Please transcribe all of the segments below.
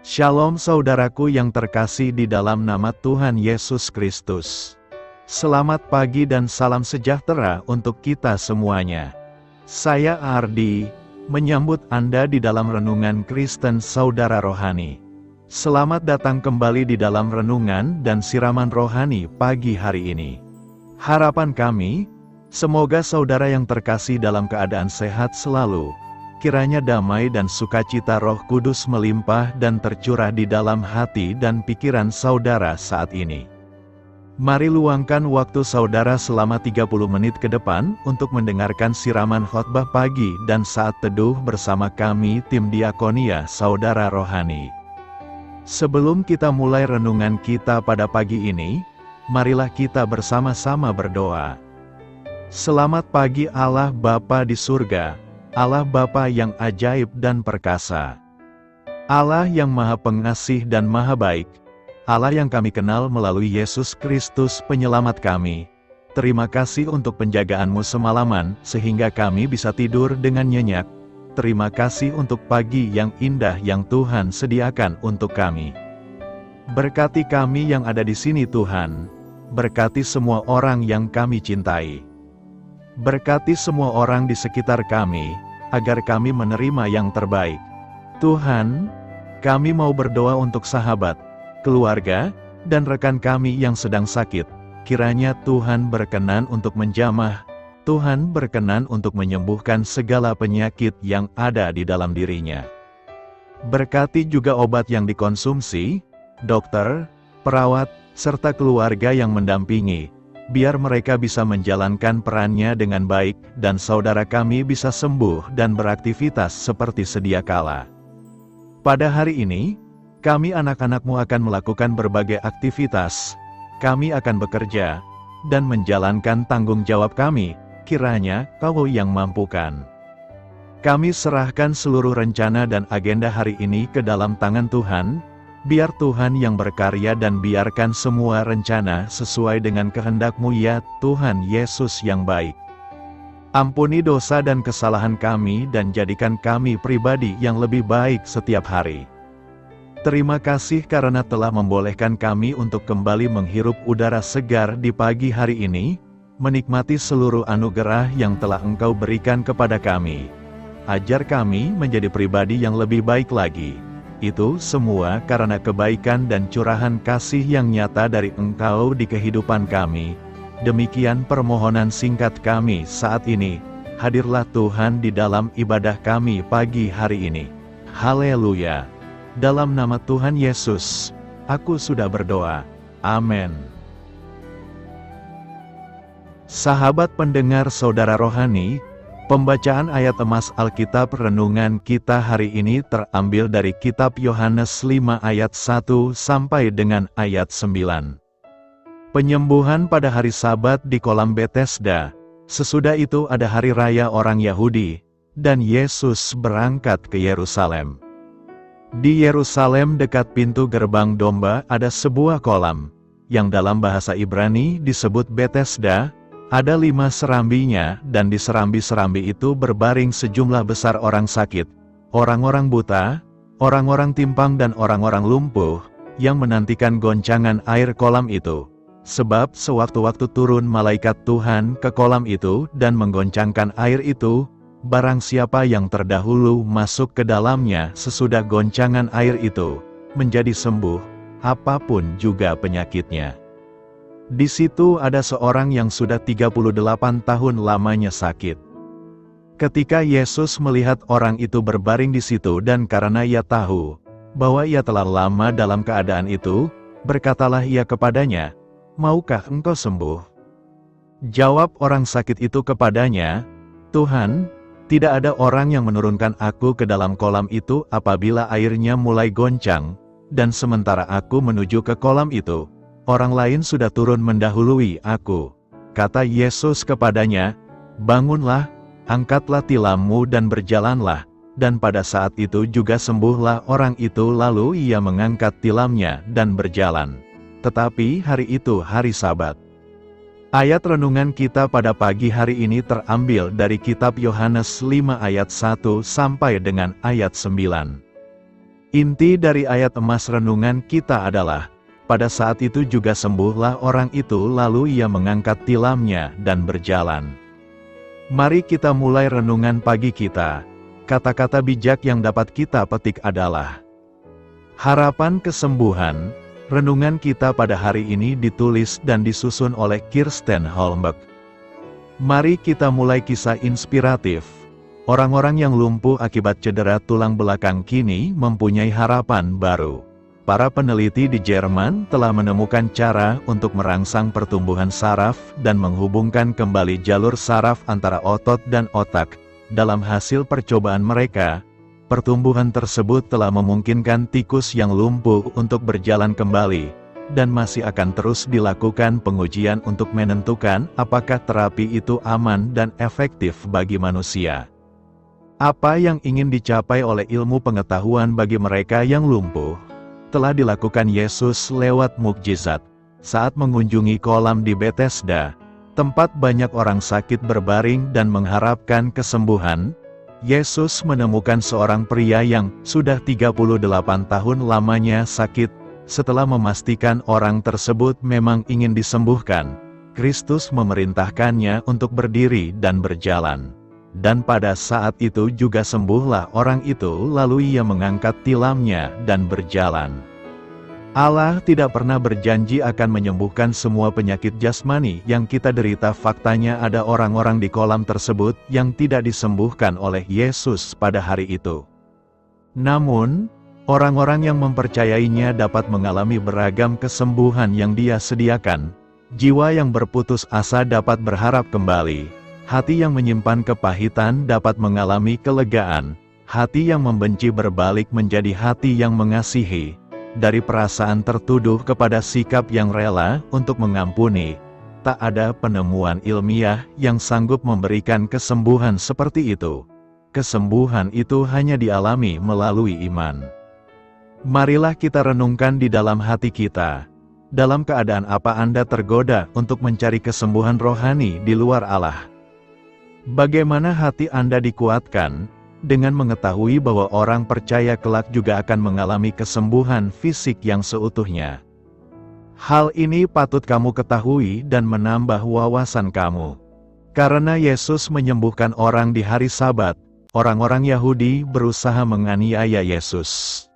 Shalom saudaraku yang terkasih di dalam nama Tuhan Yesus Kristus. Selamat pagi dan salam sejahtera untuk kita semuanya. Saya Ardi, menyambut Anda di dalam Renungan Kristen Saudara Rohani. Selamat datang kembali di dalam renungan dan siraman rohani pagi hari ini. Harapan kami, semoga saudara yang terkasih dalam keadaan sehat selalu. Kiranya damai dan sukacita Roh Kudus melimpah dan tercurah di dalam hati dan pikiran saudara saat ini. Mari luangkan waktu saudara selama 30 menit ke depan untuk mendengarkan siraman khotbah pagi dan saat teduh bersama kami tim Diakonia Saudara Rohani. Sebelum kita mulai renungan kita pada pagi ini, marilah kita bersama-sama berdoa. Selamat pagi Allah Bapa di surga, Allah Bapa yang ajaib dan perkasa. Allah yang maha pengasih dan maha baik. Allah yang kami kenal melalui Yesus Kristus penyelamat kami. Terima kasih untuk penjagaan-Mu semalaman, sehingga kami bisa tidur dengan nyenyak. Terima kasih untuk pagi yang indah yang Tuhan sediakan untuk kami. Berkati kami yang ada di sini Tuhan. Berkati semua orang yang kami cintai. Berkati semua orang di sekitar kami, agar kami menerima yang terbaik. Tuhan, kami mau berdoa untuk sahabat, keluarga, dan rekan kami yang sedang sakit. Kiranya Tuhan berkenan untuk menjamah, Tuhan berkenan untuk menyembuhkan segala penyakit yang ada di dalam dirinya. Berkati juga obat yang dikonsumsi, dokter, perawat, serta keluarga yang mendampingi, biar mereka bisa menjalankan perannya dengan baik, dan saudara kami bisa sembuh dan beraktivitas seperti sedia kala. Pada hari ini, kami anak-anak-Mu akan melakukan berbagai aktivitas, kami akan bekerja, dan menjalankan tanggung jawab kami, kiranya Kau yang mampukan. Kami serahkan seluruh rencana dan agenda hari ini ke dalam tangan Tuhan. Biar Tuhan yang berkarya dan biarkan semua rencana sesuai dengan kehendak-Mu ya Tuhan Yesus yang baik. Ampuni dosa dan kesalahan kami dan jadikan kami pribadi yang lebih baik setiap hari. Terima kasih karena telah membolehkan kami untuk kembali menghirup udara segar di pagi hari ini, menikmati seluruh anugerah yang telah Engkau berikan kepada kami. Ajar kami menjadi pribadi yang lebih baik lagi. Itu semua karena kebaikan dan curahan kasih yang nyata dari Engkau di kehidupan kami. Demikian permohonan singkat kami saat ini. Hadirlah Tuhan di dalam ibadah kami pagi hari ini. Haleluya. Dalam nama Tuhan Yesus, aku sudah berdoa. Amin. Sahabat pendengar saudara rohani, pembacaan ayat emas Alkitab renungan kita hari ini terambil dari kitab Yohanes 5 ayat 1 sampai dengan ayat 9. Penyembuhan pada hari Sabat di kolam Betesda. Sesudah itu ada hari raya orang Yahudi, dan Yesus berangkat ke Yerusalem. Di Yerusalem dekat pintu gerbang domba ada sebuah kolam, yang dalam bahasa Ibrani disebut Betesda. Ada 5 serambinya, dan di serambi-serambi itu berbaring sejumlah besar orang sakit, orang-orang buta, orang-orang timpang dan orang-orang lumpuh, yang menantikan goncangan air kolam itu. Sebab sewaktu-waktu turun malaikat Tuhan ke kolam itu dan menggoncangkan air itu, barang siapa yang terdahulu masuk ke dalamnya sesudah goncangan air itu, menjadi sembuh, apapun juga penyakitnya. Di situ ada seorang yang sudah 38 tahun lamanya sakit. Ketika Yesus melihat orang itu berbaring di situ dan karena ia tahu bahwa ia telah lama dalam keadaan itu, berkatalah ia kepadanya, "Maukah engkau sembuh?" Jawab orang sakit itu kepadanya, "Tuhan, tidak ada orang yang menurunkan aku ke dalam kolam itu apabila airnya mulai goncang, dan sementara aku menuju ke kolam itu, orang lain sudah turun mendahului aku." Kata Yesus kepadanya, "Bangunlah, angkatlah tilammu dan berjalanlah." Dan pada saat itu juga sembuhlah orang itu, lalu ia mengangkat tilamnya dan berjalan. Tetapi hari itu hari Sabat. Ayat renungan kita pada pagi hari ini terambil dari kitab Yohanes 5 ayat 1 sampai dengan ayat 9. Inti dari ayat emas renungan kita adalah, pada saat itu juga sembuhlah orang itu lalu ia mengangkat tilamnya dan berjalan. Mari kita mulai renungan pagi kita. Kata-kata bijak yang dapat kita petik adalah harapan kesembuhan. Renungan kita pada hari ini ditulis dan disusun oleh Kirsten Holmberg. Mari kita mulai kisah inspiratif. Orang-orang yang lumpuh akibat cedera tulang belakang kini mempunyai harapan baru. Para peneliti di Jerman telah menemukan cara untuk merangsang pertumbuhan saraf dan menghubungkan kembali jalur saraf antara otot dan otak. Dalam hasil percobaan mereka, pertumbuhan tersebut telah memungkinkan tikus yang lumpuh untuk berjalan kembali, dan masih akan terus dilakukan pengujian untuk menentukan apakah terapi itu aman dan efektif bagi manusia. Apa yang ingin dicapai oleh ilmu pengetahuan bagi mereka yang lumpuh, telah dilakukan Yesus lewat mukjizat. Saat mengunjungi kolam di Bethesda, tempat banyak orang sakit berbaring dan mengharapkan kesembuhan, Yesus menemukan seorang pria yang sudah 38 tahun lamanya sakit. Setelah memastikan orang tersebut memang ingin disembuhkan, Kristus memerintahkannya untuk berdiri dan berjalan. Dan pada saat itu juga sembuhlah orang itu lalu ia mengangkat tilamnya dan berjalan. Allah tidak pernah berjanji akan menyembuhkan semua penyakit jasmani yang kita derita. Faktanya ada orang-orang di kolam tersebut yang tidak disembuhkan oleh Yesus pada hari itu. Namun, orang-orang yang mempercayainya dapat mengalami beragam kesembuhan yang Dia sediakan. Jiwa yang berputus asa dapat berharap kembali. Hati yang menyimpan kepahitan dapat mengalami kelegaan. Hati yang membenci berbalik menjadi hati yang mengasihi. Dari perasaan tertuduh kepada sikap yang rela untuk mengampuni, tak ada penemuan ilmiah yang sanggup memberikan kesembuhan seperti itu. Kesembuhan itu hanya dialami melalui iman. Marilah kita renungkan di dalam hati kita. Dalam keadaan apa Anda tergoda untuk mencari kesembuhan rohani di luar Allah? Bagaimana hati Anda dikuatkan dengan mengetahui bahwa orang percaya kelak juga akan mengalami kesembuhan fisik yang seutuhnya? Hal ini patut kamu ketahui dan menambah wawasan kamu. Karena Yesus menyembuhkan orang di hari Sabat, orang-orang Yahudi berusaha menganiaya Yesus.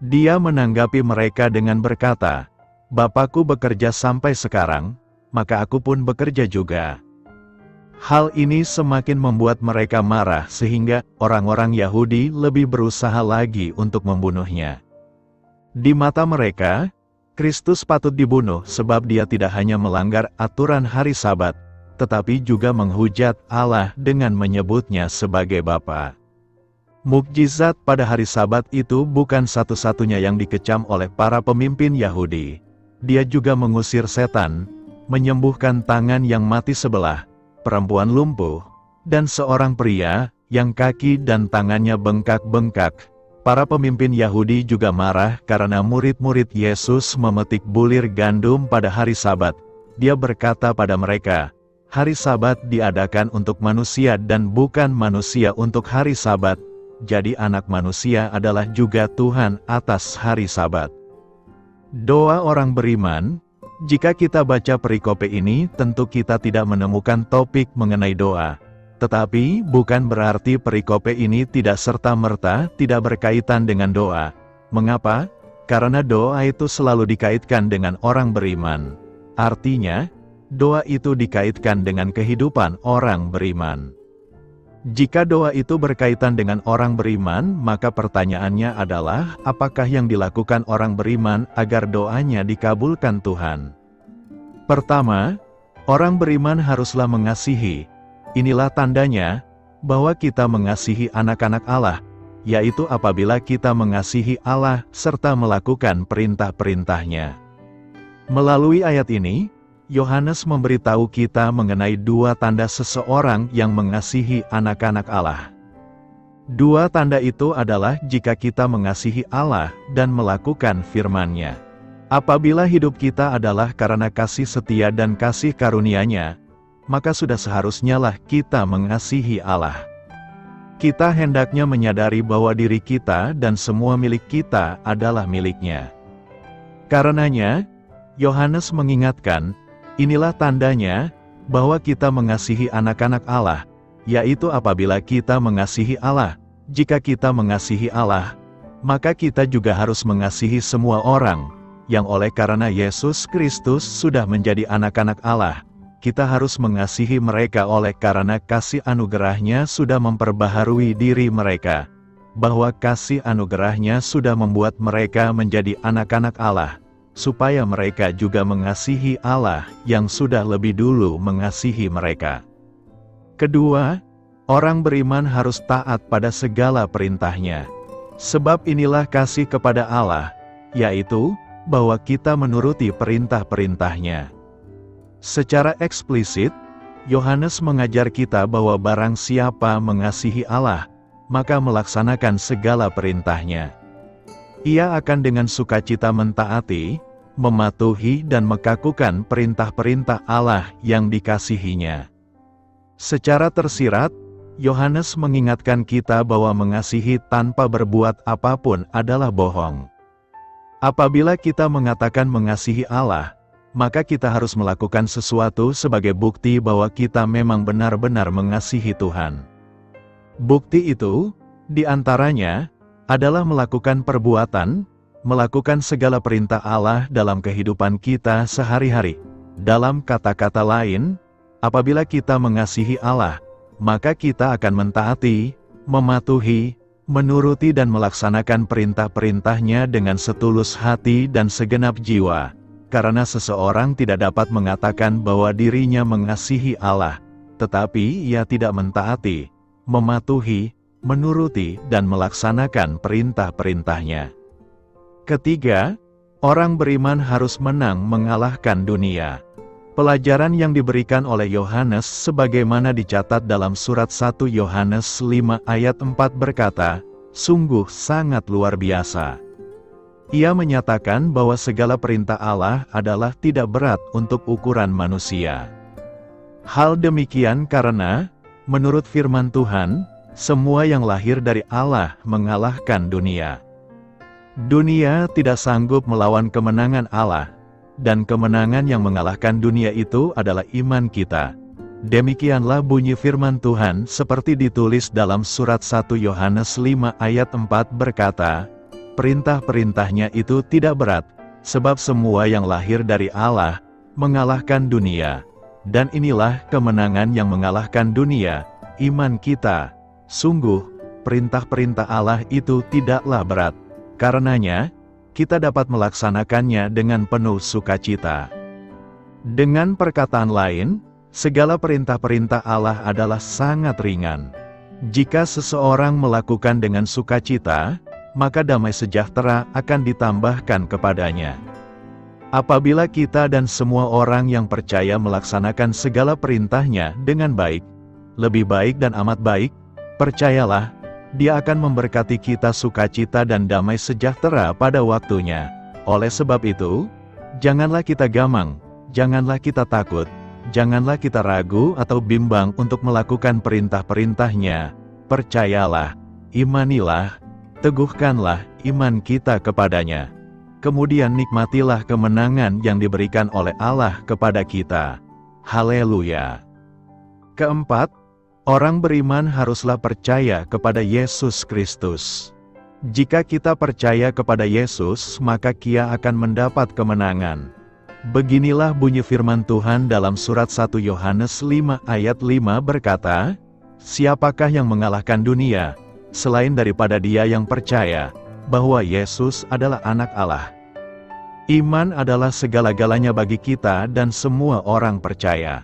Dia menanggapi mereka dengan berkata, "Bapakku bekerja sampai sekarang, maka aku pun bekerja juga." Hal ini semakin membuat mereka marah sehingga orang-orang Yahudi lebih berusaha lagi untuk membunuhnya. Di mata mereka, Kristus patut dibunuh sebab dia tidak hanya melanggar aturan hari Sabat, tetapi juga menghujat Allah dengan menyebutnya sebagai Bapa. Mukjizat pada hari Sabat itu bukan satu-satunya yang dikecam oleh para pemimpin Yahudi. Dia juga mengusir setan, menyembuhkan tangan yang mati sebelah, perempuan lumpuh, dan seorang pria yang kaki dan tangannya bengkak-bengkak. Para pemimpin Yahudi juga marah karena murid-murid Yesus memetik bulir gandum pada hari Sabat. Dia berkata pada mereka, "Hari Sabat diadakan untuk manusia dan bukan manusia untuk hari Sabat. Jadi Anak Manusia adalah juga Tuhan atas hari Sabat." Doa orang beriman. Jika kita baca perikope ini, tentu kita tidak menemukan topik mengenai doa. Tetapi, bukan berarti perikope ini tidak serta-merta tidak berkaitan dengan doa. Mengapa? Karena doa itu selalu dikaitkan dengan orang beriman. Artinya, doa itu dikaitkan dengan kehidupan orang beriman. Jika doa itu berkaitan dengan orang beriman, maka pertanyaannya adalah, apakah yang dilakukan orang beriman agar doanya dikabulkan Tuhan? Pertama, orang beriman haruslah mengasihi. Inilah tandanya bahwa kita mengasihi anak-anak Allah, yaitu apabila kita mengasihi Allah serta melakukan perintah-perintahnya. Melalui ayat ini, Yohanes memberitahu kita mengenai dua tanda seseorang yang mengasihi anak-anak Allah. Dua tanda itu adalah jika kita mengasihi Allah dan melakukan firman-Nya. Apabila hidup kita adalah karena kasih setia dan kasih karunia-Nya, maka sudah seharusnya lah kita mengasihi Allah. Kita hendaknya menyadari bahwa diri kita dan semua milik kita adalah miliknya. Karenanya, Yohanes mengingatkan, inilah tandanya bahwa kita mengasihi anak-anak Allah, yaitu apabila kita mengasihi Allah. Jika kita mengasihi Allah, maka kita juga harus mengasihi semua orang, yang oleh karena Yesus Kristus sudah menjadi anak-anak Allah. Kita harus mengasihi mereka oleh karena kasih anugerah-Nya sudah memperbaharui diri mereka, bahwa kasih anugerah-Nya sudah membuat mereka menjadi anak-anak Allah, supaya mereka juga mengasihi Allah yang sudah lebih dulu mengasihi mereka. Kedua, orang beriman harus taat pada segala perintah-Nya. Sebab inilah kasih kepada Allah, yaitu bahwa kita menuruti perintah-perintah-Nya. Secara eksplisit, Yohanes mengajar kita bahwa barang siapa mengasihi Allah, maka melaksanakan segala perintah-Nya. Ia akan dengan sukacita mentaati, mematuhi dan mekakukan perintah-perintah Allah yang dikasihinya. Secara tersirat, Yohanes mengingatkan kita bahwa mengasihi tanpa berbuat apapun adalah bohong. Apabila kita mengatakan mengasihi Allah, maka kita harus melakukan sesuatu sebagai bukti bahwa kita memang benar-benar mengasihi Tuhan. Bukti itu, diantaranya, adalah melakukan perbuatan, melakukan segala perintah Allah dalam kehidupan kita sehari-hari. Dalam kata-kata lain, apabila kita mengasihi Allah, maka kita akan mentaati, mematuhi, menuruti dan melaksanakan perintah-perintah-Nya dengan setulus hati dan segenap jiwa. Karena seseorang tidak dapat mengatakan bahwa dirinya mengasihi Allah, tetapi ia tidak mentaati, mematuhi, menuruti dan melaksanakan perintah-perintah-Nya. Ketiga, orang beriman harus menang mengalahkan dunia. Pelajaran yang diberikan oleh Yohanes sebagaimana dicatat dalam surat 1 Yohanes 5 ayat 4 berkata, sungguh sangat luar biasa. Ia menyatakan bahwa segala perintah Allah adalah tidak berat untuk ukuran manusia. Hal demikian karena, menurut firman Tuhan, semua yang lahir dari Allah mengalahkan dunia. Dunia tidak sanggup melawan kemenangan Allah. Dan kemenangan yang mengalahkan dunia itu adalah iman kita. Demikianlah bunyi firman Tuhan seperti ditulis dalam surat 1 Yohanes 5 ayat 4 berkata, perintah-perintah-Nya itu tidak berat, sebab semua yang lahir dari Allah mengalahkan dunia. Dan inilah kemenangan yang mengalahkan dunia, iman kita. Sungguh, perintah-perintah Allah itu tidaklah berat. Karenanya, kita dapat melaksanakannya dengan penuh sukacita. Dengan perkataan lain, segala perintah-perintah Allah adalah sangat ringan. Jika seseorang melakukan dengan sukacita, maka damai sejahtera akan ditambahkan kepadanya. Apabila kita dan semua orang yang percaya melaksanakan segala perintah-Nya dengan baik, lebih baik dan amat baik, percayalah, Dia akan memberkati kita sukacita dan damai sejahtera pada waktunya. Oleh sebab itu, janganlah kita gamang, janganlah kita takut, janganlah kita ragu atau bimbang untuk melakukan perintah-perintah-Nya. Percayalah, imanilah, teguhkanlah iman kita kepadanya. Kemudian nikmatilah kemenangan yang diberikan oleh Allah kepada kita. Haleluya. Keempat, orang beriman haruslah percaya kepada Yesus Kristus. Jika kita percaya kepada Yesus, maka Ia akan mendapat kemenangan. Beginilah bunyi firman Tuhan dalam surat 1 Yohanes 5 ayat 5 berkata, siapakah yang mengalahkan dunia, selain daripada dia yang percaya, bahwa Yesus adalah anak Allah. Iman adalah segala-galanya bagi kita dan semua orang percaya.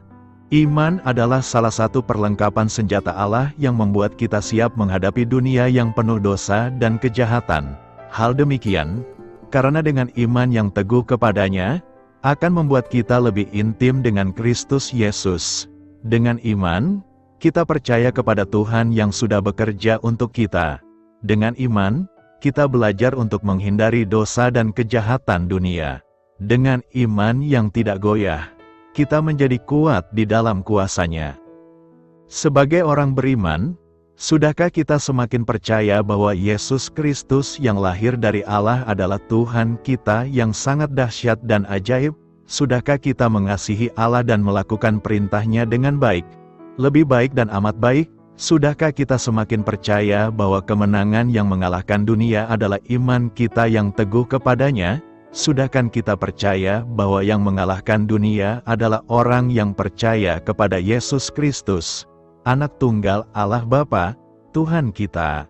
Iman adalah salah satu perlengkapan senjata Allah yang membuat kita siap menghadapi dunia yang penuh dosa dan kejahatan. Hal demikian, karena dengan iman yang teguh kepadanya, akan membuat kita lebih intim dengan Kristus Yesus. Dengan iman, kita percaya kepada Tuhan yang sudah bekerja untuk kita. Dengan iman, kita belajar untuk menghindari dosa dan kejahatan dunia. Dengan iman yang tidak goyah, kita menjadi kuat di dalam kuasa-Nya. Sebagai orang beriman, Sudahkah kita semakin percaya bahwa Yesus Kristus yang lahir dari Allah adalah Tuhan kita yang sangat dahsyat dan ajaib? Sudahkah kita mengasihi Allah dan melakukan perintah-Nya dengan baik? Lebih baik dan amat baik? Sudahkah kita semakin percaya bahwa kemenangan yang mengalahkan dunia adalah iman kita yang teguh kepadanya? Sudahkah kita percaya bahwa yang mengalahkan dunia adalah orang yang percaya kepada Yesus Kristus, Anak Tunggal Allah Bapa, Tuhan kita?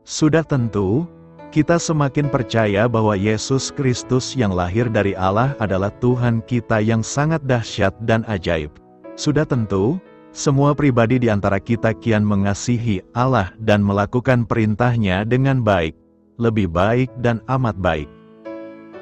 Sudah tentu, kita semakin percaya bahwa Yesus Kristus yang lahir dari Allah adalah Tuhan kita yang sangat dahsyat dan ajaib. Sudah tentu, semua pribadi di antara kita kian mengasihi Allah dan melakukan perintah-Nya dengan baik, lebih baik dan amat baik.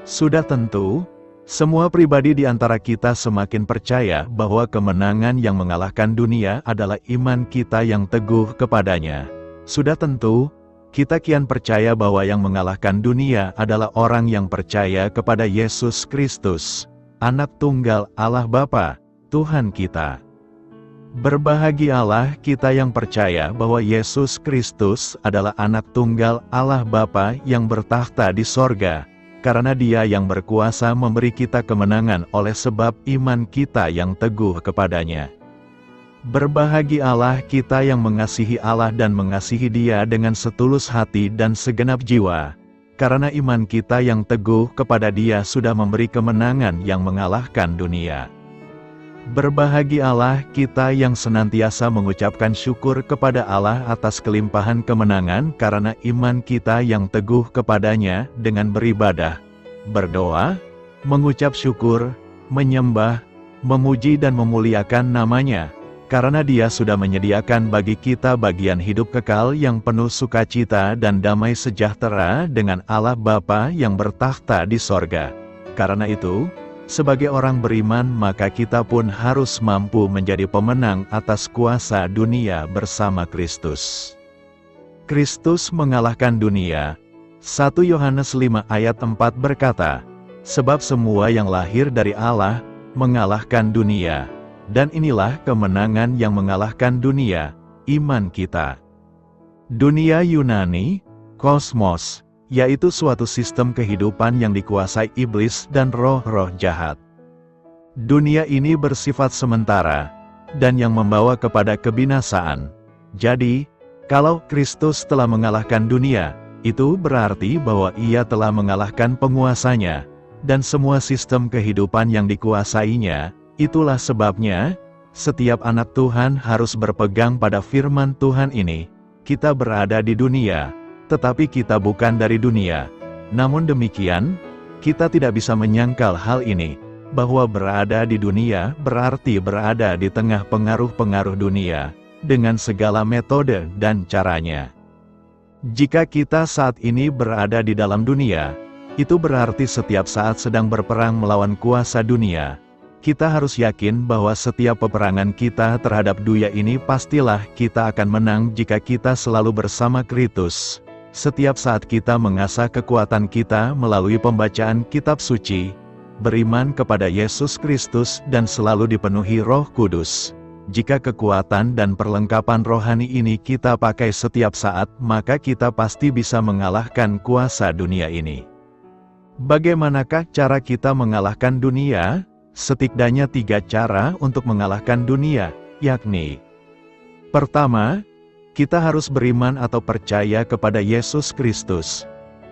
Sudah tentu, semua pribadi di antara kita semakin percaya bahwa kemenangan yang mengalahkan dunia adalah iman kita yang teguh kepadanya. Sudah tentu, kita kian percaya bahwa yang mengalahkan dunia adalah orang yang percaya kepada Yesus Kristus, Anak Tunggal Allah Bapa, Tuhan kita. Berbahagialah kita yang percaya bahwa Yesus Kristus adalah Anak Tunggal Allah Bapa yang bertakhta di sorga, karena Dia yang berkuasa memberi kita kemenangan oleh sebab iman kita yang teguh kepadanya. Berbahagialah kita yang mengasihi Allah dan mengasihi Dia dengan setulus hati dan segenap jiwa, karena iman kita yang teguh kepada Dia sudah memberi kemenangan yang mengalahkan dunia. Berbahagialah kita yang senantiasa mengucapkan syukur kepada Allah atas kelimpahan kemenangan karena iman kita yang teguh kepadanya dengan beribadah, berdoa, mengucap syukur, menyembah, memuji dan memuliakan nama-Nya, karena Dia sudah menyediakan bagi kita bagian hidup kekal yang penuh sukacita dan damai sejahtera dengan Allah Bapa yang bertakhta di sorga. Karena itu, sebagai orang beriman maka kita pun harus mampu menjadi pemenang atas kuasa dunia bersama Kristus. Kristus mengalahkan dunia. 1 Yohanes 5 ayat 4 berkata, "Sebab semua yang lahir dari Allah mengalahkan dunia, dan inilah kemenangan yang mengalahkan dunia, iman kita." Dunia Yunani, kosmos, yaitu suatu sistem kehidupan yang dikuasai iblis dan roh-roh jahat. Dunia ini bersifat sementara, dan yang membawa kepada kebinasaan. Jadi, kalau Kristus telah mengalahkan dunia, itu berarti bahwa Ia telah mengalahkan penguasanya, dan semua sistem kehidupan yang dikuasainya. Itulah sebabnya, setiap anak Tuhan harus berpegang pada firman Tuhan ini. Kita berada di dunia, tetapi kita bukan dari dunia. Namun demikian, kita tidak bisa menyangkal hal ini, bahwa berada di dunia berarti berada di tengah pengaruh-pengaruh dunia, dengan segala metode dan caranya. Jika kita saat ini berada di dalam dunia, itu berarti setiap saat sedang berperang melawan kuasa dunia. Kita harus yakin bahwa setiap peperangan kita terhadap dunia ini pastilah kita akan menang jika kita selalu bersama Kristus. Setiap saat kita mengasah kekuatan kita melalui pembacaan kitab suci, beriman kepada Yesus Kristus dan selalu dipenuhi Roh Kudus. Jika kekuatan dan perlengkapan rohani ini kita pakai setiap saat, maka kita pasti bisa mengalahkan kuasa dunia ini. Bagaimanakah cara kita mengalahkan dunia? Setidaknya 3 cara untuk mengalahkan dunia, yakni: pertama, kita harus beriman atau percaya kepada Yesus Kristus.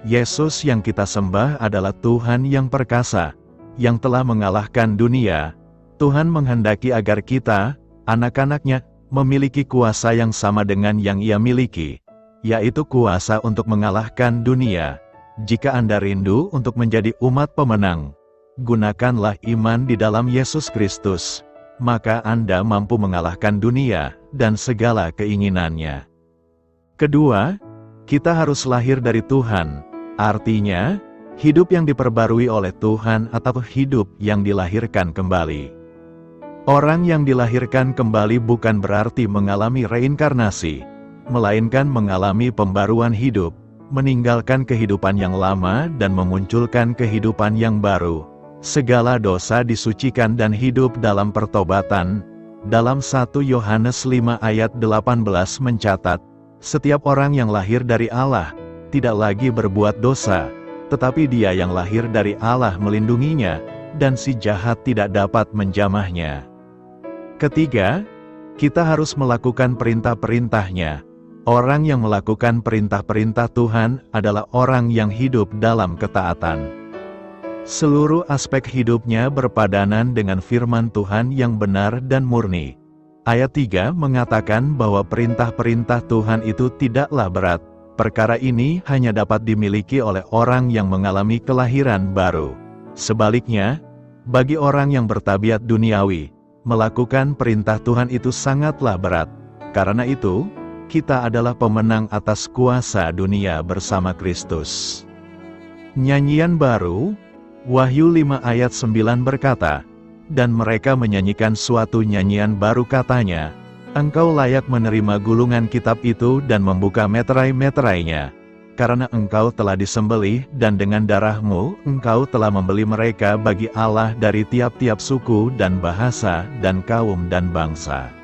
Yesus yang kita sembah adalah Tuhan yang perkasa, yang telah mengalahkan dunia. Tuhan menghendaki agar kita, anak-anak-Nya, memiliki kuasa yang sama dengan yang Ia miliki, yaitu kuasa untuk mengalahkan dunia. Jika Anda rindu untuk menjadi umat pemenang, gunakanlah iman di dalam Yesus Kristus, maka Anda mampu mengalahkan dunia dan segala keinginannya. Kedua, kita harus lahir dari Tuhan, artinya, hidup yang diperbarui oleh Tuhan atau hidup yang dilahirkan kembali. Orang yang dilahirkan kembali bukan berarti mengalami reinkarnasi, melainkan mengalami pembaruan hidup, meninggalkan kehidupan yang lama dan memunculkan kehidupan yang baru. Segala dosa disucikan dan hidup dalam pertobatan, Dalam 1 Yohanes 5 ayat 18 mencatat, setiap orang yang lahir dari Allah, tidak lagi berbuat dosa, tetapi dia yang lahir dari Allah melindunginya, dan si jahat tidak dapat menjamahnya. Ketiga, kita harus melakukan perintah-perintahnya. Orang yang melakukan perintah-perintah Tuhan adalah orang yang hidup dalam ketaatan. Seluruh aspek hidupnya berpadanan dengan firman Tuhan yang benar dan murni. Ayat 3 mengatakan bahwa perintah-perintah Tuhan itu tidaklah berat. Perkara ini hanya dapat dimiliki oleh orang yang mengalami kelahiran baru. Sebaliknya, bagi orang yang bertabiat duniawi, melakukan perintah Tuhan itu sangatlah berat. Karena itu, kita adalah pemenang atas kuasa dunia bersama Kristus. Nyanyian baru, Wahyu 5 ayat 9 berkata, dan mereka menyanyikan suatu nyanyian baru katanya, Engkau layak menerima gulungan kitab itu dan membuka meterai-meterainya, karena engkau telah disembelih dan dengan darahmu engkau telah membeli mereka bagi Allah dari tiap-tiap suku dan bahasa dan kaum dan bangsa.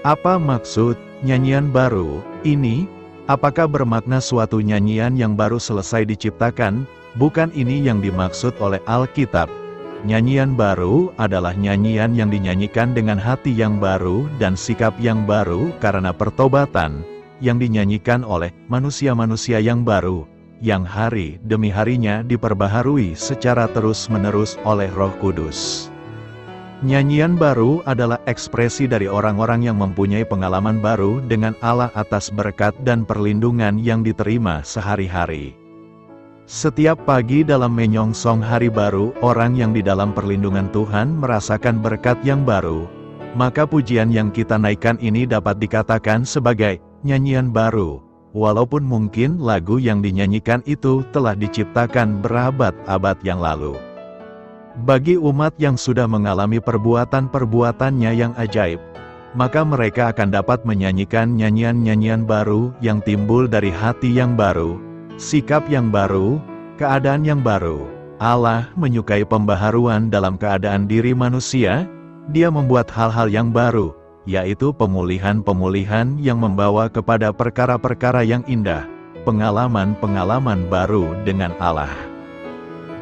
Apa maksud nyanyian baru ini? Apakah bermakna suatu nyanyian yang baru selesai diciptakan? Bukan ini yang dimaksud oleh Alkitab. Nyanyian baru adalah nyanyian yang dinyanyikan dengan hati yang baru dan sikap yang baru karena pertobatan, yang dinyanyikan oleh manusia-manusia yang baru, yang hari demi harinya diperbaharui secara terus-menerus oleh Roh Kudus. Nyanyian baru adalah ekspresi dari orang-orang yang mempunyai pengalaman baru dengan Allah atas berkat dan perlindungan yang diterima sehari-hari. Setiap pagi dalam menyongsong hari baru, orang yang di dalam perlindungan Tuhan merasakan berkat yang baru. Maka pujian yang kita naikkan ini dapat dikatakan sebagai nyanyian baru, walaupun mungkin lagu yang dinyanyikan itu telah diciptakan berabad-abad yang lalu. Bagi umat yang sudah mengalami perbuatan-perbuatannya yang ajaib, maka mereka akan dapat menyanyikan nyanyian-nyanyian baru yang timbul dari hati yang baru, sikap yang baru, keadaan yang baru. Allah menyukai pembaharuan dalam keadaan diri manusia. Dia membuat hal-hal yang baru, yaitu pemulihan-pemulihan yang membawa kepada perkara-perkara yang indah, pengalaman-pengalaman baru dengan Allah.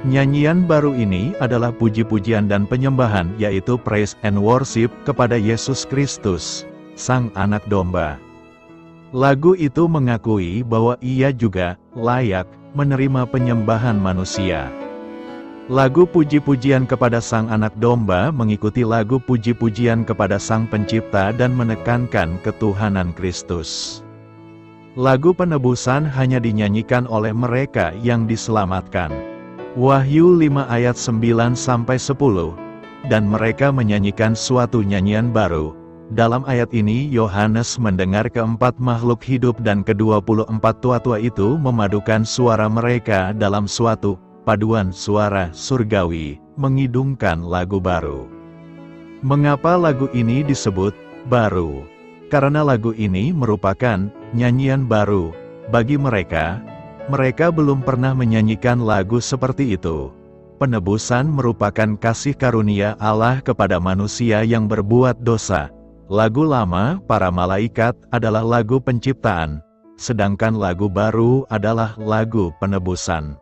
Nyanyian baru ini adalah puji-pujian dan penyembahan, yaitu praise and worship kepada Yesus Kristus, Sang Anak Domba. Lagu itu mengakui bahwa Ia juga layak menerima penyembahan manusia. Lagu puji-pujian kepada Sang Anak Domba mengikuti lagu puji-pujian kepada Sang Pencipta dan menekankan ketuhanan Kristus. Lagu penebusan hanya dinyanyikan oleh mereka yang diselamatkan. Wahyu 5 ayat 9-10, dan mereka menyanyikan suatu nyanyian baru. Dalam ayat ini Yohanes mendengar keempat makhluk hidup dan ke-24 tua-tua itu memadukan suara mereka dalam suatu paduan suara surgawi, mengidungkan lagu baru. Mengapa lagu ini disebut baru? Karena lagu ini merupakan nyanyian baru bagi mereka. Mereka belum pernah menyanyikan lagu seperti itu. Penebusan merupakan kasih karunia Allah kepada manusia yang berbuat dosa. Lagu lama, para malaikat, adalah lagu penciptaan, sedangkan lagu baru adalah lagu penebusan.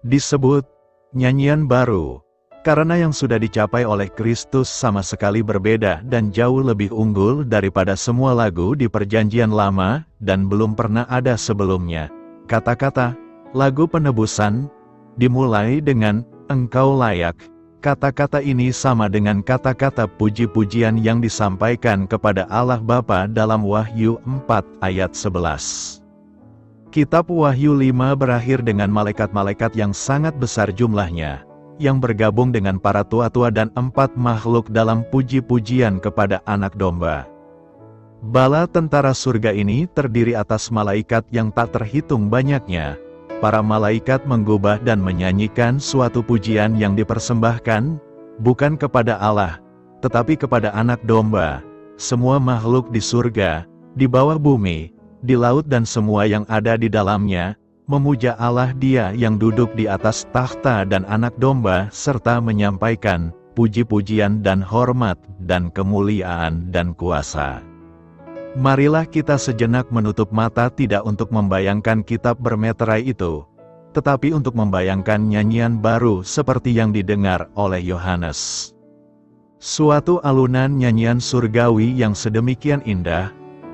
Disebut nyanyian baru, karena yang sudah dicapai oleh Kristus sama sekali berbeda dan jauh lebih unggul daripada semua lagu di Perjanjian Lama, dan belum pernah ada sebelumnya. Kata-kata lagu penebusan dimulai dengan Engkau layak. Kata-kata ini sama dengan kata-kata puji-pujian yang disampaikan kepada Allah Bapa dalam Wahyu 4 ayat 11. Kitab Wahyu 5 berakhir dengan malaikat-malaikat yang sangat besar jumlahnya, yang bergabung dengan para tua-tua dan 4 makhluk dalam puji-pujian kepada Anak Domba. Bala tentara surga ini terdiri atas malaikat yang tak terhitung banyaknya. Para malaikat menggubah dan menyanyikan suatu pujian yang dipersembahkan, bukan kepada Allah, tetapi kepada Anak Domba. Semua makhluk di surga, di bawah bumi, di laut dan semua yang ada di dalamnya, memuja Allah Dia yang duduk di atas takhta dan Anak Domba serta menyampaikan puji-pujian dan hormat, dan kemuliaan dan kuasa. Marilah kita sejenak menutup mata tidak untuk membayangkan kitab bermeterai itu, tetapi untuk membayangkan nyanyian baru seperti yang didengar oleh Yohanes. Suatu alunan nyanyian surgawi yang sedemikian indah,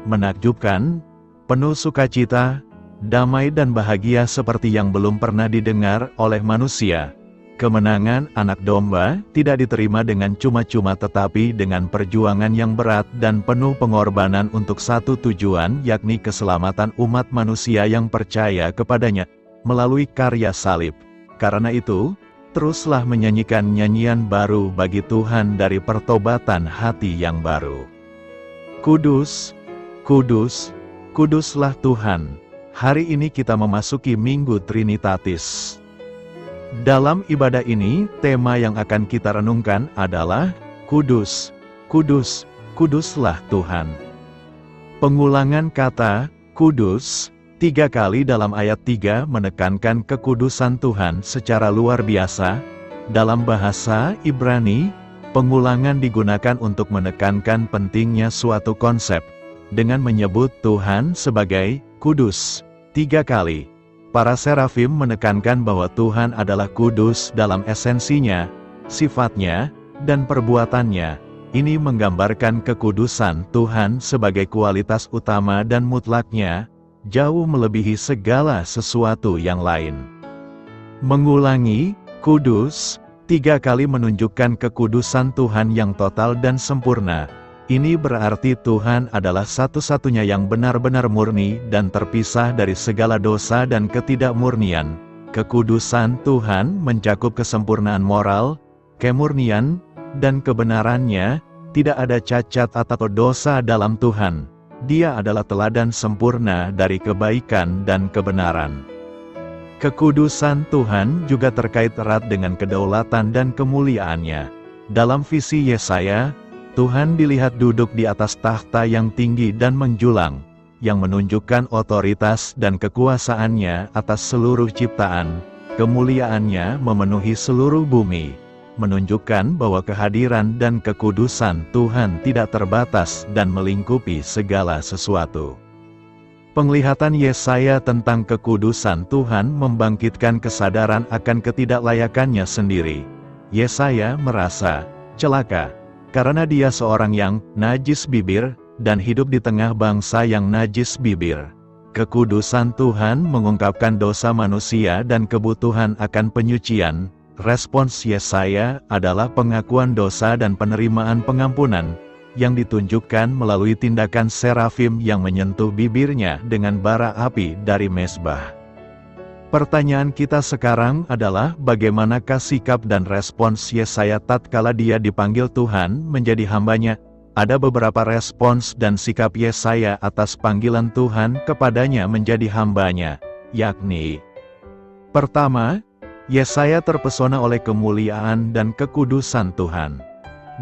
menakjubkan, penuh sukacita, damai dan bahagia seperti yang belum pernah didengar oleh manusia. Kemenangan anak domba tidak diterima dengan cuma-cuma tetapi dengan perjuangan yang berat dan penuh pengorbanan untuk satu tujuan, yakni keselamatan umat manusia yang percaya kepadanya melalui karya salib. Karena itu, teruslah menyanyikan nyanyian baru bagi Tuhan dari pertobatan hati yang baru. Kudus, kudus, kuduslah Tuhan. Hari ini kita memasuki Minggu Trinitatis. Dalam ibadah ini, tema yang akan kita renungkan adalah kudus, kudus, kuduslah Tuhan. Pengulangan kata kudus 3 kali dalam ayat 3 menekankan kekudusan Tuhan secara luar biasa. Dalam bahasa Ibrani, pengulangan digunakan untuk menekankan pentingnya suatu konsep dengan menyebut Tuhan sebagai kudus 3 kali. Para serafim menekankan bahwa Tuhan adalah kudus dalam esensinya, sifatnya, dan perbuatannya. Ini menggambarkan kekudusan Tuhan sebagai kualitas utama dan mutlaknya, jauh melebihi segala sesuatu yang lain. Mengulangi, kudus, 3 kali menunjukkan kekudusan Tuhan yang total dan sempurna. Ini berarti Tuhan adalah satu-satunya yang benar-benar murni dan terpisah dari segala dosa dan ketidakmurnian. Kekudusan Tuhan mencakup kesempurnaan moral, kemurnian, dan kebenarannya. Tidak ada cacat atau dosa dalam Tuhan. Dia adalah teladan sempurna dari kebaikan dan kebenaran. Kekudusan Tuhan juga terkait erat dengan kedaulatan dan kemuliaannya. Dalam visi Yesaya, Tuhan dilihat duduk di atas takhta yang tinggi dan menjulang, yang menunjukkan otoritas dan kekuasaannya atas seluruh ciptaan. Kemuliaannya memenuhi seluruh bumi, menunjukkan bahwa kehadiran dan kekudusan Tuhan tidak terbatas dan melingkupi segala sesuatu. Penglihatan Yesaya tentang kekudusan Tuhan membangkitkan kesadaran akan ketidaklayakannya sendiri. Yesaya merasa celaka karena dia seorang yang najis bibir, dan hidup di tengah bangsa yang najis bibir. Kekudusan Tuhan mengungkapkan dosa manusia dan kebutuhan akan penyucian. Respons Yesaya adalah pengakuan dosa dan penerimaan pengampunan, yang ditunjukkan melalui tindakan serafim yang menyentuh bibirnya dengan bara api dari mezbah. Pertanyaan kita sekarang adalah bagaimanakah sikap dan respons Yesaya tatkala dia dipanggil Tuhan menjadi hambanya? Ada beberapa respons dan sikap Yesaya atas panggilan Tuhan kepadanya menjadi hambanya, yakni: pertama, Yesaya terpesona oleh kemuliaan dan kekudusan Tuhan.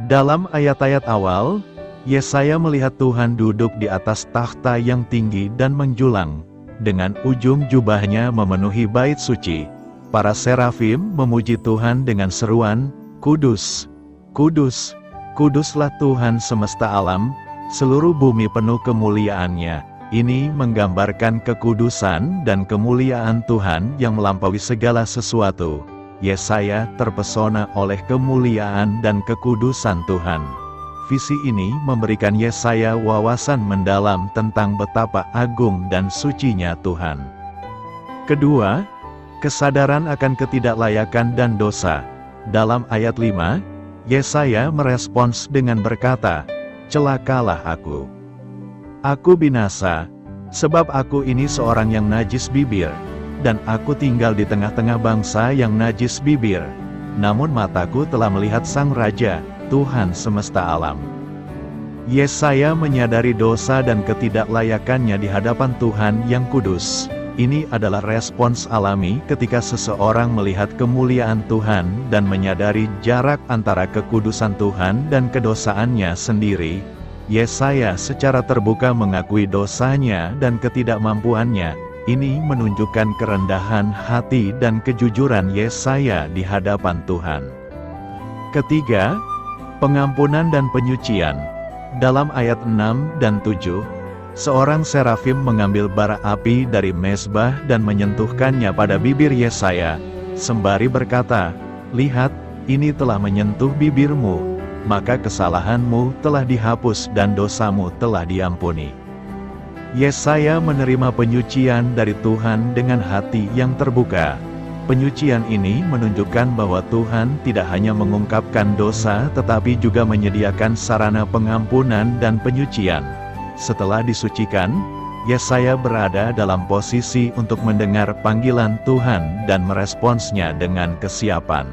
Dalam ayat-ayat awal, Yesaya melihat Tuhan duduk di atas takhta yang tinggi dan menjulang, dengan ujung jubahnya memenuhi bait suci. Para serafim memuji Tuhan dengan seruan, "Kudus, kudus, kuduslah Tuhan semesta alam, seluruh bumi penuh kemuliaan-Nya." Ini menggambarkan kekudusan dan kemuliaan Tuhan yang melampaui segala sesuatu. Yesaya terpesona oleh kemuliaan dan kekudusan Tuhan. Visi ini memberikan Yesaya wawasan mendalam tentang betapa agung dan sucinya Tuhan. Kedua, kesadaran akan ketidaklayakan dan dosa. Dalam ayat 5, Yesaya merespons dengan berkata, "Celakalah aku. Aku binasa, sebab aku ini seorang yang najis bibir, dan aku tinggal di tengah-tengah bangsa yang najis bibir. Namun mataku telah melihat Sang Raja, Tuhan semesta alam." Yesaya menyadari dosa dan ketidaklayakannya di hadapan Tuhan yang kudus. Ini adalah respons alami ketika seseorang melihat kemuliaan Tuhan dan menyadari jarak antara kekudusan Tuhan dan kedosaannya sendiri. Yesaya secara terbuka mengakui dosanya dan ketidakmampuannya. Ini menunjukkan kerendahan hati dan kejujuran Yesaya di hadapan Tuhan. Ketiga, pengampunan dan penyucian. Dalam ayat 6 dan 7, seorang serafim mengambil bara api dari mezbah dan menyentuhkannya pada bibir Yesaya, sembari berkata, "Lihat, ini telah menyentuh bibirmu, maka kesalahanmu telah dihapus dan dosamu telah diampuni." Yesaya menerima penyucian dari Tuhan dengan hati yang terbuka. Penyucian ini menunjukkan bahwa Tuhan tidak hanya mengungkapkan dosa tetapi juga menyediakan sarana pengampunan dan penyucian. Setelah disucikan, Yesaya berada dalam posisi untuk mendengar panggilan Tuhan dan meresponsnya dengan kesiapan.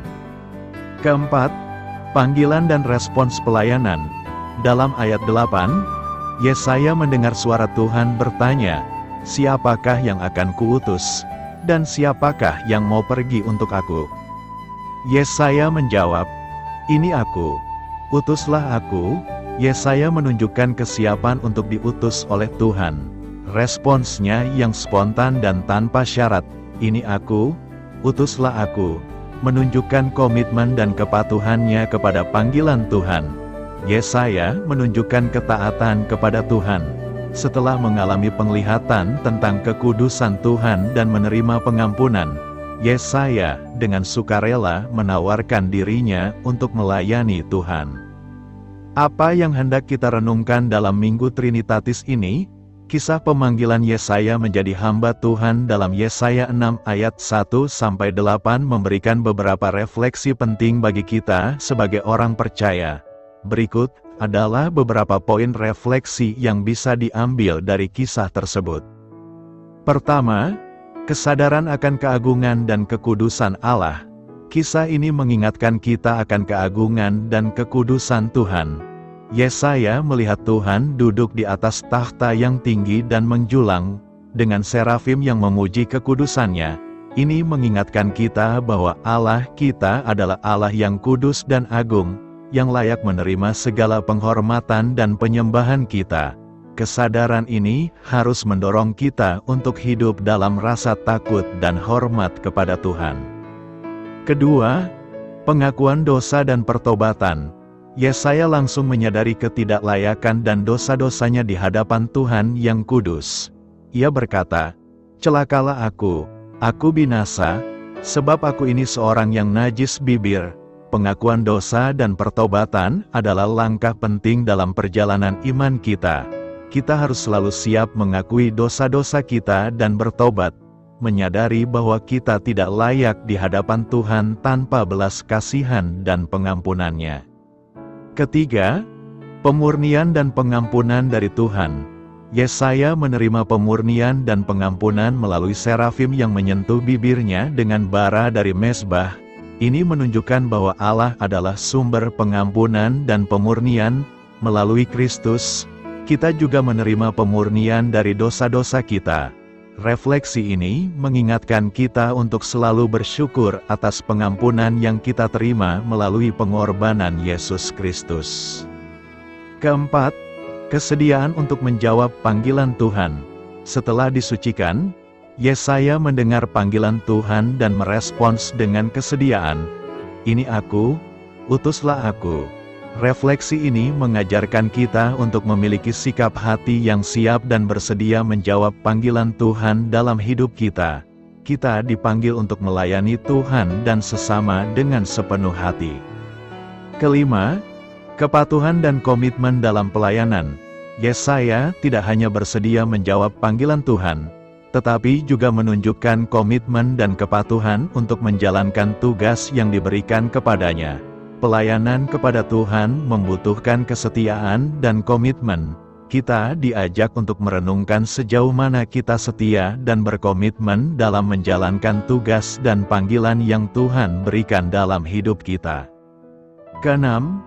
Keempat, panggilan dan respons pelayanan. Dalam ayat 8, Yesaya mendengar suara Tuhan bertanya, "Siapakah yang akan kuutus? Dan siapakah yang mau pergi untuk aku?" Yesaya menjawab, "Ini aku, utuslah aku." Yesaya menunjukkan kesiapan untuk diutus oleh Tuhan. Responsnya yang spontan dan tanpa syarat, "Ini aku, utuslah aku," menunjukkan komitmen dan kepatuhannya kepada panggilan Tuhan. Yesaya menunjukkan ketaatan kepada Tuhan. Setelah mengalami penglihatan tentang kekudusan Tuhan dan menerima pengampunan, Yesaya dengan sukarela menawarkan dirinya untuk melayani Tuhan. Apa yang hendak kita renungkan dalam Minggu Trinitatis ini? Kisah pemanggilan Yesaya menjadi hamba Tuhan dalam Yesaya 6 ayat 1-8 memberikan beberapa refleksi penting bagi kita sebagai orang percaya. Berikut adalah beberapa poin refleksi yang bisa diambil dari kisah tersebut. Pertama, kesadaran akan keagungan dan kekudusan Allah. Kisah ini mengingatkan kita akan keagungan dan kekudusan Tuhan. Yesaya melihat Tuhan duduk di atas takhta yang tinggi dan menjulang, dengan serafim yang memuji kekudusannya. Ini mengingatkan kita bahwa Allah kita adalah Allah yang kudus dan agung, yang layak menerima segala penghormatan dan penyembahan kita. Kesadaran ini harus mendorong kita untuk hidup dalam rasa takut dan hormat kepada Tuhan. Kedua, pengakuan dosa dan pertobatan. Yesaya langsung menyadari ketidaklayakan dan dosa-dosanya di hadapan Tuhan yang kudus. Ia berkata, "Celakalah aku binasa, sebab aku ini seorang yang najis bibir." Pengakuan dosa dan pertobatan adalah langkah penting dalam perjalanan iman kita. Kita harus selalu siap mengakui dosa-dosa kita dan bertobat, menyadari bahwa kita tidak layak di hadapan Tuhan tanpa belas kasihan dan pengampunannya. Ketiga, pemurnian dan pengampunan dari Tuhan. Yesaya menerima pemurnian dan pengampunan melalui serafim yang menyentuh bibirnya dengan bara dari mezbah. Ini menunjukkan bahwa Allah adalah sumber pengampunan dan pemurnian. Melalui Kristus, kita juga menerima pemurnian dari dosa-dosa kita. Refleksi ini mengingatkan kita untuk selalu bersyukur atas pengampunan yang kita terima melalui pengorbanan Yesus Kristus. Keempat, kesediaan untuk menjawab panggilan Tuhan. Setelah disucikan, Yesaya mendengar panggilan Tuhan dan merespons dengan kesediaan. "Ini aku, utuslah aku." Refleksi ini mengajarkan kita untuk memiliki sikap hati yang siap dan bersedia menjawab panggilan Tuhan dalam hidup kita. Kita dipanggil untuk melayani Tuhan dan sesama dengan sepenuh hati. Kelima, kepatuhan dan komitmen dalam pelayanan. Yesaya tidak hanya bersedia menjawab panggilan Tuhan, tetapi juga menunjukkan komitmen dan kepatuhan untuk menjalankan tugas yang diberikan kepadanya. Pelayanan kepada Tuhan membutuhkan kesetiaan dan komitmen. Kita diajak untuk merenungkan sejauh mana kita setia dan berkomitmen dalam menjalankan tugas dan panggilan yang Tuhan berikan dalam hidup kita. Keenam,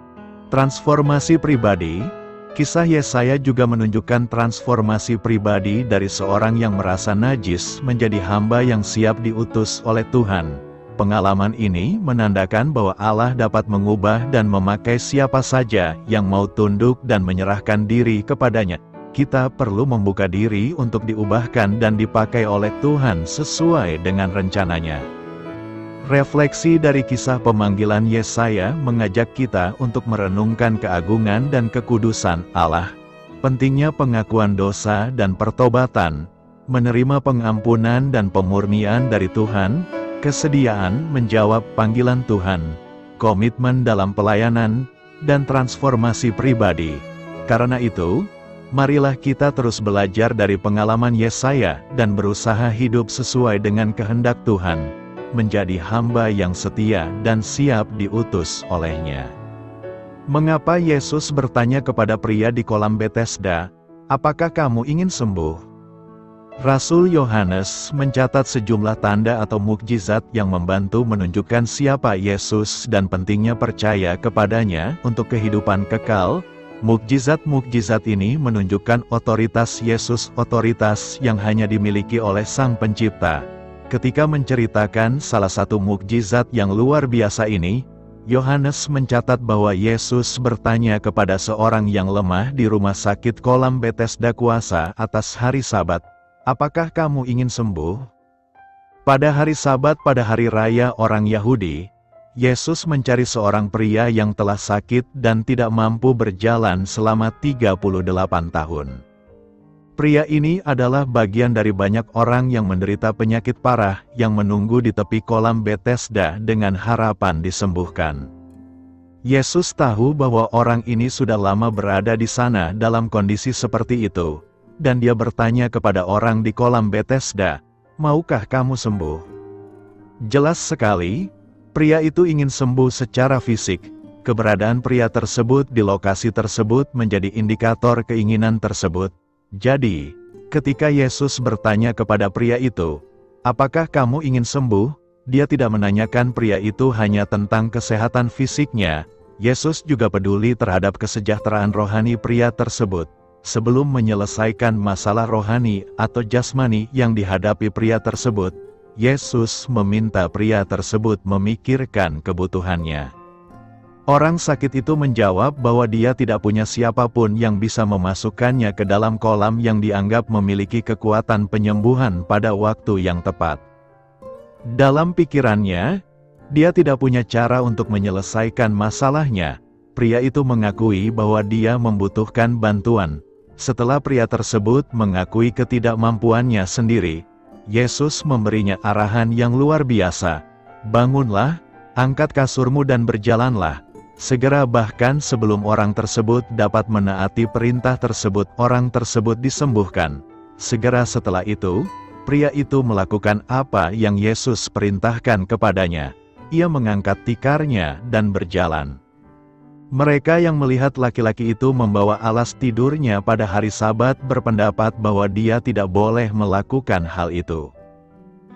transformasi pribadi. Kisah Yesaya juga menunjukkan transformasi pribadi dari seorang yang merasa najis menjadi hamba yang siap diutus oleh Tuhan. Pengalaman ini menandakan bahwa Allah dapat mengubah dan memakai siapa saja yang mau tunduk dan menyerahkan diri kepadanya. Kita perlu membuka diri untuk diubahkan dan dipakai oleh Tuhan sesuai dengan rencananya. Refleksi dari kisah pemanggilan Yesaya mengajak kita untuk merenungkan keagungan dan kekudusan Allah. Pentingnya pengakuan dosa dan pertobatan, menerima pengampunan dan pemurnian dari Tuhan, kesediaan menjawab panggilan Tuhan, komitmen dalam pelayanan, dan transformasi pribadi. Karena itu, marilah kita terus belajar dari pengalaman Yesaya dan berusaha hidup sesuai dengan kehendak Tuhan, menjadi hamba yang setia dan siap diutus oleh-Nya. Mengapa Yesus bertanya kepada pria di kolam Betesda, "Apakah kamu ingin sembuh?" Rasul Yohanes mencatat sejumlah tanda atau mukjizat yang membantu menunjukkan siapa Yesus dan pentingnya percaya kepadanya untuk kehidupan kekal. Mukjizat-mukjizat ini menunjukkan otoritas Yesus, otoritas yang hanya dimiliki oleh Sang Pencipta. Ketika menceritakan salah satu mukjizat yang luar biasa ini, Yohanes mencatat bahwa Yesus bertanya kepada seorang yang lemah di rumah sakit kolam Betesda kuasa atas hari Sabat, "Apakah kamu ingin sembuh?" Pada hari Sabat, pada hari raya orang Yahudi, Yesus mencari seorang pria yang telah sakit dan tidak mampu berjalan selama 38 tahun. Pria ini adalah bagian dari banyak orang yang menderita penyakit parah yang menunggu di tepi kolam Betesda dengan harapan disembuhkan. Yesus tahu bahwa orang ini sudah lama berada di sana dalam kondisi seperti itu, dan dia bertanya kepada orang di kolam Betesda, "Maukah kamu sembuh?" Jelas sekali, pria itu ingin sembuh secara fisik. Keberadaan pria tersebut di lokasi tersebut menjadi indikator keinginan tersebut. Jadi, ketika Yesus bertanya kepada pria itu, "Apakah kamu ingin sembuh?" Dia tidak menanyakan pria itu hanya tentang kesehatan fisiknya. Yesus juga peduli terhadap kesejahteraan rohani pria tersebut. Sebelum menyelesaikan masalah rohani atau jasmani yang dihadapi pria tersebut, Yesus meminta pria tersebut memikirkan kebutuhannya. Orang sakit itu menjawab bahwa dia tidak punya siapapun yang bisa memasukkannya ke dalam kolam yang dianggap memiliki kekuatan penyembuhan pada waktu yang tepat. Dalam pikirannya, dia tidak punya cara untuk menyelesaikan masalahnya. Pria itu mengakui bahwa dia membutuhkan bantuan. Setelah pria tersebut mengakui ketidakmampuannya sendiri, Yesus memberinya arahan yang luar biasa. "Bangunlah, angkat kasurmu dan berjalanlah." Segera, bahkan sebelum orang tersebut dapat menaati perintah tersebut, orang tersebut disembuhkan. Segera setelah itu, pria itu melakukan apa yang Yesus perintahkan kepadanya. Ia mengangkat tikarnya dan berjalan. Mereka yang melihat laki-laki itu membawa alas tidurnya pada hari Sabat berpendapat bahwa dia tidak boleh melakukan hal itu.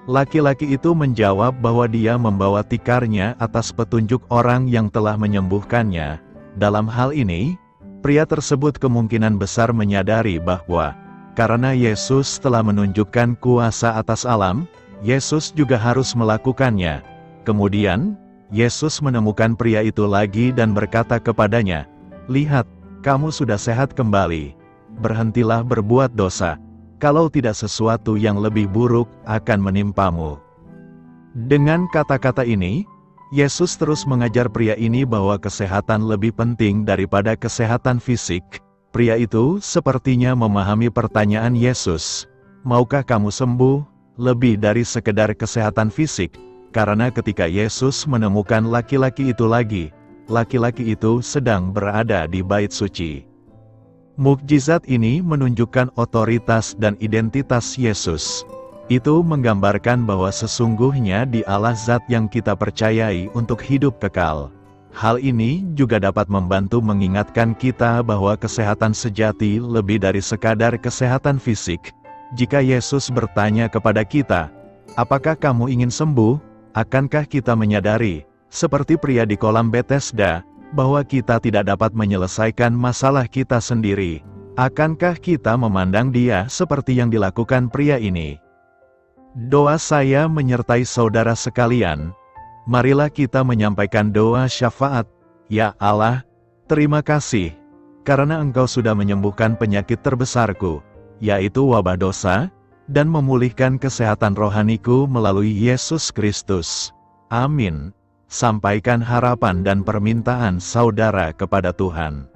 Laki-laki itu menjawab bahwa dia membawa tikarnya atas petunjuk orang yang telah menyembuhkannya. Dalam hal ini, pria tersebut kemungkinan besar menyadari bahwa, karena Yesus telah menunjukkan kuasa atas alam, Yesus juga harus melakukannya. Kemudian, Yesus menemukan pria itu lagi dan berkata kepadanya, "Lihat, kamu sudah sehat kembali. Berhentilah berbuat dosa. Kalau tidak, sesuatu yang lebih buruk akan menimpamu." Dengan kata-kata ini, Yesus terus mengajar pria ini bahwa kesehatan lebih penting daripada kesehatan fisik. Pria itu sepertinya memahami pertanyaan Yesus, "Maukah kamu sembuh?" lebih dari sekedar kesehatan fisik, karena ketika Yesus menemukan laki-laki itu lagi, laki-laki itu sedang berada di bait suci. Mukjizat ini menunjukkan otoritas dan identitas Yesus. Itu menggambarkan bahwa sesungguhnya Dialah Zat yang kita percayai untuk hidup kekal. Hal ini juga dapat membantu mengingatkan kita bahwa kesehatan sejati lebih dari sekadar kesehatan fisik. Jika Yesus bertanya kepada kita, "Apakah kamu ingin sembuh?" akankah kita menyadari, seperti pria di kolam Betesda, bahwa kita tidak dapat menyelesaikan masalah kita sendiri? Akankah kita memandang dia seperti yang dilakukan pria ini? Doa saya menyertai saudara sekalian. Marilah kita menyampaikan doa syafaat. Ya Allah, terima kasih, karena Engkau sudah menyembuhkan penyakit terbesarku, yaitu wabah dosa, dan memulihkan kesehatan rohaniku melalui Yesus Kristus. Amin. Sampaikan harapan dan permintaan saudara kepada Tuhan.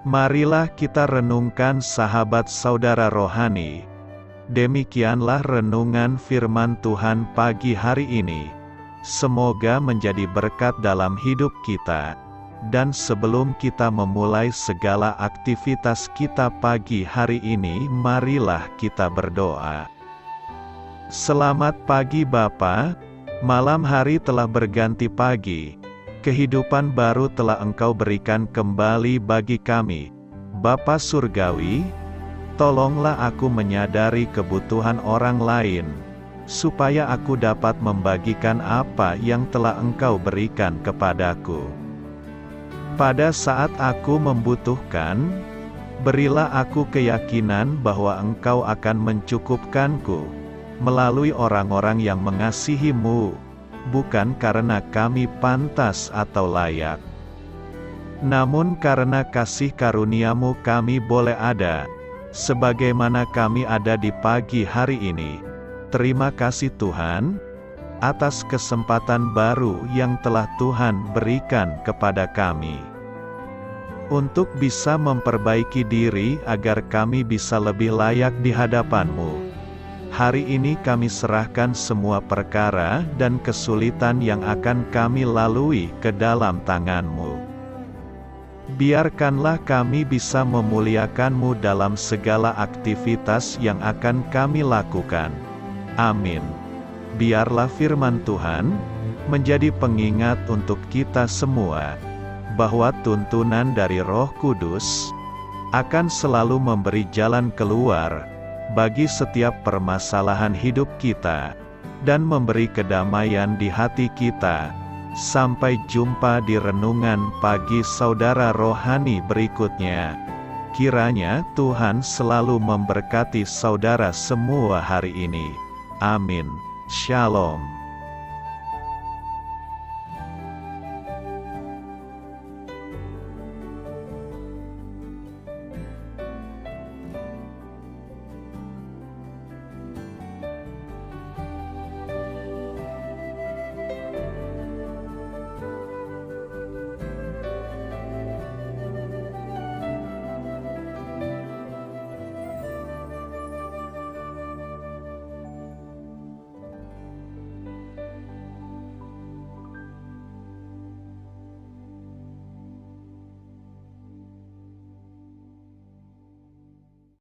Marilah kita renungkan sahabat saudara rohani. Demikianlah renungan firman Tuhan pagi hari ini. Semoga menjadi berkat dalam hidup kita. Dan sebelum kita memulai segala aktivitas kita pagi hari ini, marilah kita berdoa. Selamat pagi Bapa, malam hari telah berganti pagi. Kehidupan baru telah Engkau berikan kembali bagi kami. Bapa Surgawi, tolonglah aku menyadari kebutuhan orang lain, supaya aku dapat membagikan apa yang telah Engkau berikan kepadaku. Pada saat aku membutuhkan, berilah aku keyakinan bahwa Engkau akan mencukupkanku, melalui orang-orang yang mengasihi-Mu, bukan karena kami pantas atau layak, namun karena kasih karunia-Mu kami boleh ada, sebagaimana kami ada di pagi hari ini. Terima kasih Tuhan, atas kesempatan baru yang telah Tuhan berikan kepada kami, untuk bisa memperbaiki diri agar kami bisa lebih layak di hadapan-Mu. Hari ini kami serahkan semua perkara dan kesulitan yang akan kami lalui ke dalam tangan-Mu. Biarkanlah kami bisa memuliakan-Mu dalam segala aktivitas yang akan kami lakukan. Amin. Biarlah firman Tuhan menjadi pengingat untuk kita semua, bahwa tuntunan dari Roh Kudus akan selalu memberi jalan keluar bagi setiap permasalahan hidup kita, dan memberi kedamaian di hati kita. Sampai jumpa di renungan pagi saudara rohani berikutnya. Kiranya Tuhan selalu memberkati saudara semua hari ini. Amin. Shalom.